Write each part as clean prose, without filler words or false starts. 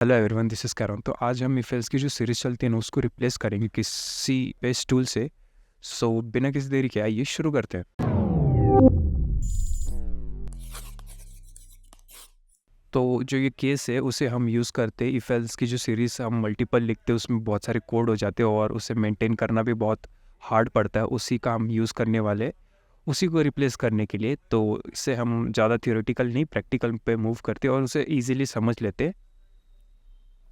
Hello everyone, this is Karen. तो आज हम इफ़ेल्स की जो सीरीज़ चलती है ना उसको रिप्लेस करेंगे किसी बेस्ट टूल से। सो बिना किसी देरी के आइए शुरू करते हैं। तो जो ये केस है उसे हम यूज़ करते हैं। इफ़ेल्स की जो सीरीज़ हम मल्टीपल लिखते हैं उसमें बहुत सारे कोड हो जाते हैं और उसे मेंटेन करना भी बहुत हार्ड पड़ता है। उसी का हम यूज़ करने वाले, उसी को रिप्लेस करने के लिए। तो इससे हम ज़्यादा थियोरेटिकल नहीं, प्रैक्टिकल पे मूव करते हैं और उसे ईजिली समझ लेते हैं।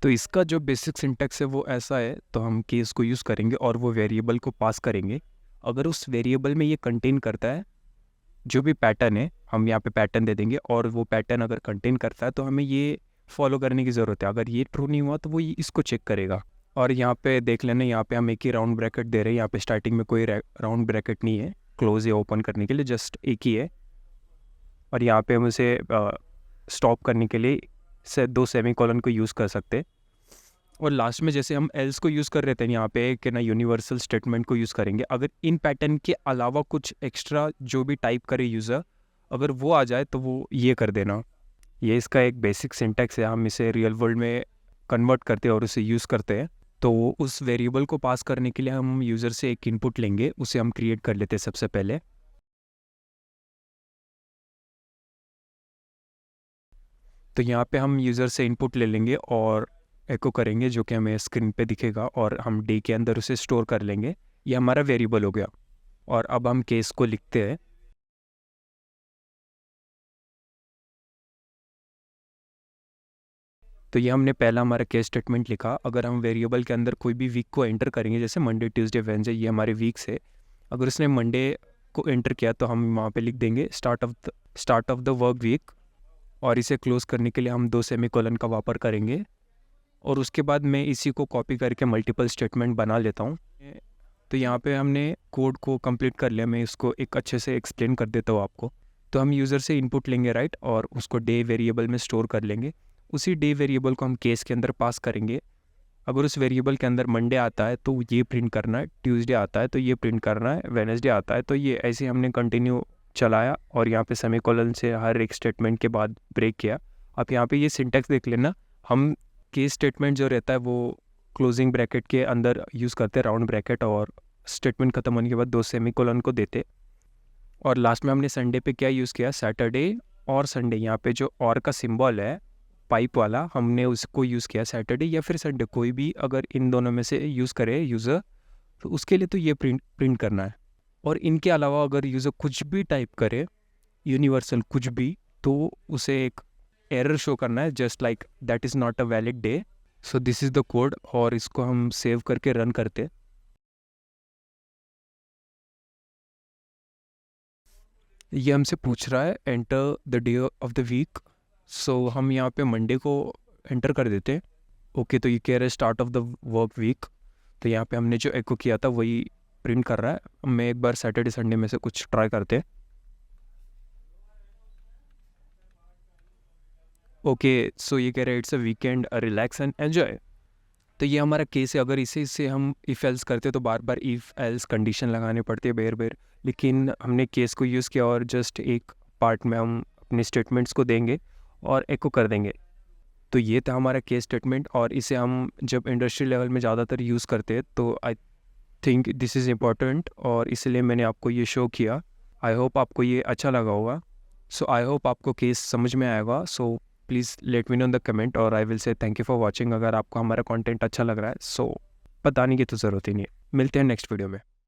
तो इसका जो बेसिक सिंटैक्स है वो ऐसा है। तो हम केस को यूज़ करेंगे और वो वेरिएबल को पास करेंगे। अगर उस वेरिएबल में ये कंटेन करता है जो भी पैटर्न है, हम यहाँ पे पैटर्न दे देंगे और वो पैटर्न अगर कंटेन करता है तो हमें ये फॉलो करने की ज़रूरत है। अगर ये ट्रू नहीं हुआ तो वो इसको चेक करेगा। और यहाँ पे देख लेना, यहाँ पे हम एक ही राउंड ब्रैकेट दे रहे हैं। यहाँ पे स्टार्टिंग में कोई राउंड ब्रैकेट नहीं है क्लोज या ओपन करने के लिए, जस्ट एक ही है। और यहाँ पे हम उसे स्टॉप करने के लिए दो सेमीकोलन को यूज़ कर सकते हैं। और लास्ट में जैसे हम एल्स को यूज़ कर रहे थे यहाँ पे कि ना यूनिवर्सल स्टेटमेंट को यूज़ करेंगे। अगर इन पैटर्न के अलावा कुछ एक्स्ट्रा जो भी टाइप करे यूज़र, अगर वो आ जाए तो वो ये कर देना। ये इसका एक बेसिक सिंटैक्स है। हम इसे रियल वर्ल्ड में कन्वर्ट करते हैं और उसे यूज़ करते हैं। तो उस वेरिएबल को पास करने के लिए हम यूज़र से एक इनपुट लेंगे, उसे हम क्रिएट कर लेते हैं सबसे पहले। तो यहाँ पे हम यूज़र से इनपुट ले लेंगे और एको करेंगे जो कि हमें स्क्रीन पे दिखेगा और हम डे के अंदर उसे स्टोर कर लेंगे। ये हमारा वेरिएबल हो गया। और अब हम केस को लिखते हैं। तो ये हमने पहला हमारा केस स्टेटमेंट लिखा। अगर हम वेरिएबल के अंदर कोई भी वीक को एंटर करेंगे, जैसे मंडे ट्यूसडे वेडनेसडे, ये हमारे वीक्स है। अगर उसने मंडे को एंटर किया तो हम वहाँ पे लिख देंगे start of the work week. और इसे क्लोज करने के लिए हम दो सेमीकोलन का वापर करेंगे। और उसके बाद मैं इसी को कॉपी करके मल्टीपल स्टेटमेंट बना लेता हूँ। तो यहाँ पे हमने कोड को कंप्लीट कर लिया। मैं इसको एक अच्छे से एक्सप्लेन कर देता हूँ आपको। तो हम यूज़र से इनपुट लेंगे, राइट, और उसको डे वेरिएबल में स्टोर कर लेंगे। उसी डे वेरिएबल को हम केस के अंदर पास करेंगे। अगर उस वेरिएबल के अंदर मंडे आता है तो ये प्रिंट करना है, ट्यूसडे आता है तो ये प्रिंट करना है, वेडनेसडे आता है तो ये, ऐसे हमने कंटिन्यू चलाया। और यहाँ पे सेमीकोलन से हर एक स्टेटमेंट के बाद ब्रेक किया। अब यहाँ पे ये सिंटैक्स देख लेना। हम केस स्टेटमेंट जो रहता है वो क्लोजिंग ब्रैकेट के अंदर यूज़ करते हैं, राउंड ब्रैकेट, और स्टेटमेंट खत्म होने के बाद दो सेमीकोलन को देते। और लास्ट में हमने संडे पे क्या यूज़ किया, सैटरडे और संडे। यहाँ पे जो और का सिंबल है पाइप वाला, हमने उसको यूज़ किया सैटरडे या फिर संडे, कोई भी अगर इन दोनों में से यूज़ करे यूज़र, तो उसके लिए तो ये प्रिंट करना है। और इनके अलावा अगर यूज़र कुछ भी टाइप करे, यूनिवर्सल कुछ भी, तो उसे एक एरर शो करना है, just like that is not a valid day. So this is the code और इसको हम सेव करके रन करते। ये हमसे पूछ रहा है enter the day of the week. So हम यहाँ पे मंडे को एंटर कर देते हैं। ओके, तो ये कह रहा है start of the work week. तो यहाँ पे हमने जो एको किया था वही प्रिंट कर रहा है। मैं एक बार सैटरडे संडे में से कुछ ट्राई करते हैं। ओके, सो ये कह रहा है it's a weekend, relax and enjoy. तो ये हमारा केस है। अगर इसे हम इफ़ एल्स करते तो बार बार इफ़ एल्स कंडीशन लगाने पड़ते बेर बेर। लेकिन हमने केस को यूज़ किया और जस्ट एक पार्ट में हम अपने स्टेटमेंट्स को देंगे और एको कर देंगे। तो ये था हमारा केस स्टेटमेंट। और इसे हम जब इंडस्ट्री लेवल में ज़्यादातर यूज़ करते हैं तो I think this is important, और इसलिए मैंने आपको ये शो किया। आई होप आपको ये अच्छा लगा होगा। सो आई होप आपको केस समझ में आएगा। So please let me know in the comment और I will say thank you for watching. अगर आपको हमारा कंटेंट अच्छा लग रहा है, सो बताने की तो ज़रूरत ही नहीं है। मिलते हैं नेक्स्ट वीडियो में।